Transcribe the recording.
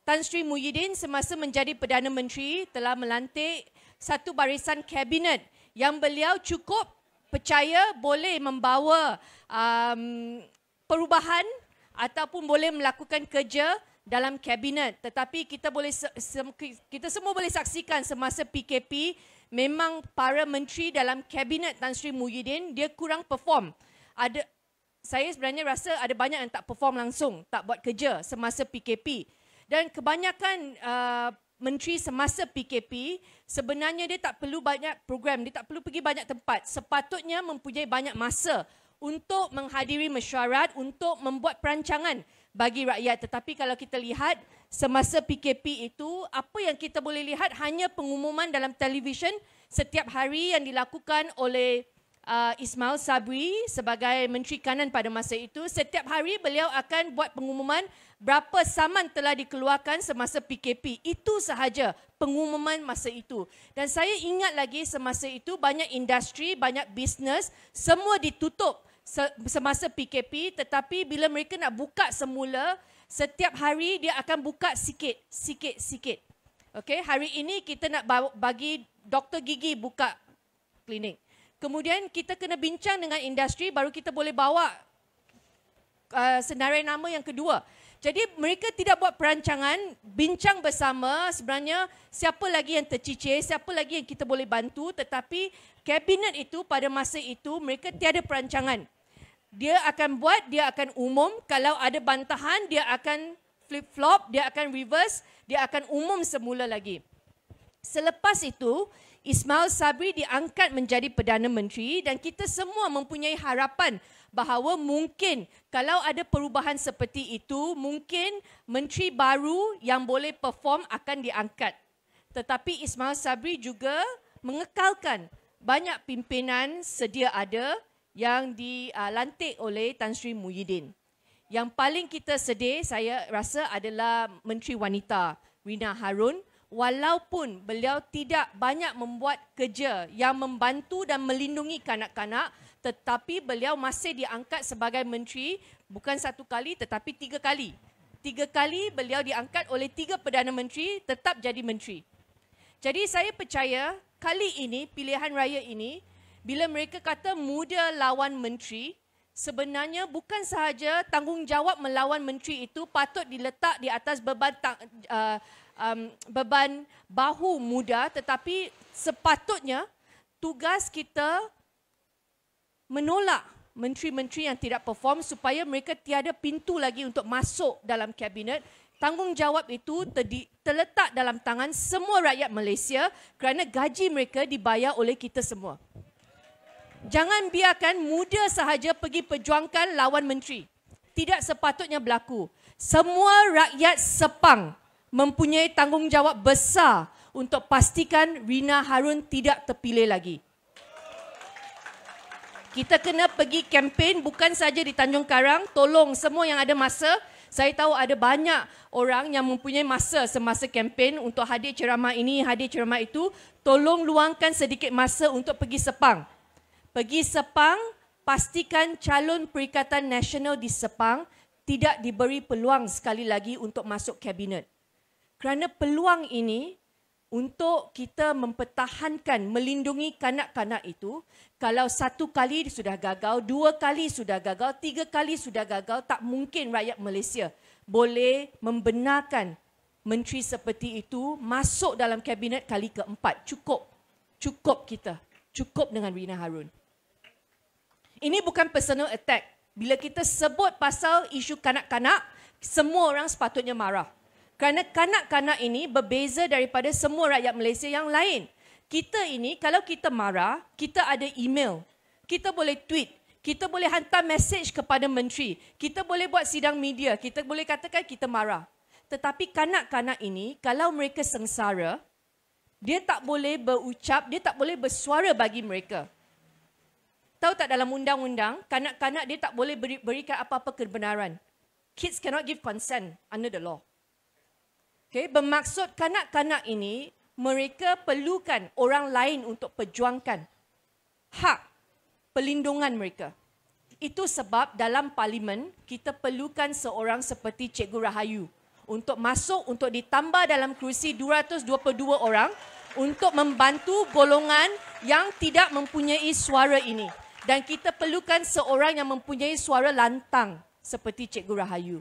Tan Sri Muhyiddin semasa menjadi Perdana Menteri telah melantik satu barisan kabinet yang beliau cukup percaya boleh membawa perubahan ataupun boleh melakukan kerja dalam kabinet. Tetapi kita semua boleh saksikan semasa PKP memang para menteri dalam kabinet Tan Sri Muhyiddin dia kurang perform. Saya sebenarnya rasa ada banyak yang tak perform langsung, tak buat kerja semasa PKP. Dan kebanyakan menteri semasa PKP sebenarnya dia tak perlu banyak program, dia tak perlu pergi banyak tempat. Sepatutnya mempunyai banyak masa untuk menghadiri mesyuarat, untuk membuat perancangan bagi rakyat. Tetapi kalau kita lihat semasa PKP itu, apa yang kita boleh lihat hanya pengumuman dalam televisyen setiap hari yang dilakukan oleh Ismail Sabri sebagai Menteri Kanan pada masa itu. Setiap hari beliau akan buat pengumuman berapa saman telah dikeluarkan semasa PKP. Itu sahaja pengumuman masa itu. Dan saya ingat lagi semasa itu banyak industri, banyak bisnes, semua ditutup semasa PKP. Tetapi bila mereka nak buka semula, setiap hari dia akan buka sikit. Okay, hari ini kita nak bagi doktor gigi buka klinik. Kemudian kita kena bincang dengan industri baru kita boleh bawa senarai nama yang kedua. Jadi mereka tidak buat perancangan, bincang bersama sebenarnya siapa lagi yang tercicir, siapa lagi yang kita boleh bantu. Tetapi kabinet itu pada masa itu mereka tiada perancangan. Dia akan buat, dia akan umum. Kalau ada bantahan, dia akan flip-flop, dia akan reverse, dia akan umum semula lagi. Selepas itu, Ismail Sabri diangkat menjadi Perdana Menteri dan kita semua mempunyai harapan bahawa mungkin kalau ada perubahan seperti itu, mungkin menteri baru yang boleh perform akan diangkat. Tetapi Ismail Sabri juga mengekalkan banyak pimpinan sedia ada yang dilantik oleh Tan Sri Muhyiddin. Yang paling kita sedih saya rasa adalah Menteri Wanita Rina Harun. Walaupun beliau tidak banyak membuat kerja yang membantu dan melindungi kanak-kanak, tetapi beliau masih diangkat sebagai menteri bukan satu kali tetapi 3 kali. 3 kali beliau diangkat oleh 3 Perdana Menteri tetap jadi menteri. Jadi saya percaya kali ini, pilihan raya ini, bila mereka kata muda lawan menteri, sebenarnya bukan sahaja tanggungjawab melawan menteri itu patut diletak di atas beban bahu muda, tetapi sepatutnya tugas kita menolak menteri-menteri yang tidak perform supaya mereka tiada pintu lagi untuk masuk dalam kabinet. Tanggungjawab itu terletak dalam tangan semua rakyat Malaysia kerana gaji mereka dibayar oleh kita semua. Jangan biarkan muda sahaja pergi perjuangkan lawan menteri. Tidak sepatutnya berlaku. Semua rakyat Sepang mempunyai tanggungjawab besar untuk pastikan Rina Harun tidak terpilih lagi. Kita kena pergi kempen bukan saja di Tanjung Karang, tolong semua yang ada masa. Saya tahu ada banyak orang yang mempunyai masa semasa kempen untuk hadir ceramah ini, hadir ceramah itu. Tolong luangkan sedikit masa untuk pergi Sepang. Pergi Sepang, pastikan calon Perikatan Nasional di Sepang tidak diberi peluang sekali lagi untuk masuk kabinet. Kerana peluang ini untuk kita mempertahankan, melindungi kanak-kanak itu, kalau 1 kali sudah gagal, 2 kali sudah gagal, 3 kali sudah gagal, tak mungkin rakyat Malaysia boleh membenarkan menteri seperti itu masuk dalam kabinet kali keempat. Cukup kita. Cukup dengan Rina Harun. Ini bukan personal attack. Bila kita sebut pasal isu kanak-kanak, semua orang sepatutnya marah. Kerana kanak-kanak ini berbeza daripada semua rakyat Malaysia yang lain. Kita ini, kalau kita marah, kita ada email. Kita boleh tweet. Kita boleh hantar mesej kepada menteri. Kita boleh buat sidang media. Kita boleh katakan kita marah. Tetapi kanak-kanak ini, kalau mereka sengsara, dia tak boleh berucap, dia tak boleh bersuara bagi mereka. Tahu tak dalam undang-undang, kanak-kanak dia tak boleh berikan apa-apa kebenaran. Kids cannot give consent under the law. Okay, bermaksud kanak-kanak ini, mereka perlukan orang lain untuk perjuangkan hak pelindungan mereka. Itu sebab dalam parlimen, kita perlukan seorang seperti Cikgu Rahayu. untuk masuk, untuk ditambah dalam kerusi 222 orang untuk membantu golongan yang tidak mempunyai suara ini. Dan kita perlukan seorang yang mempunyai suara lantang seperti Cikgu Rahayu.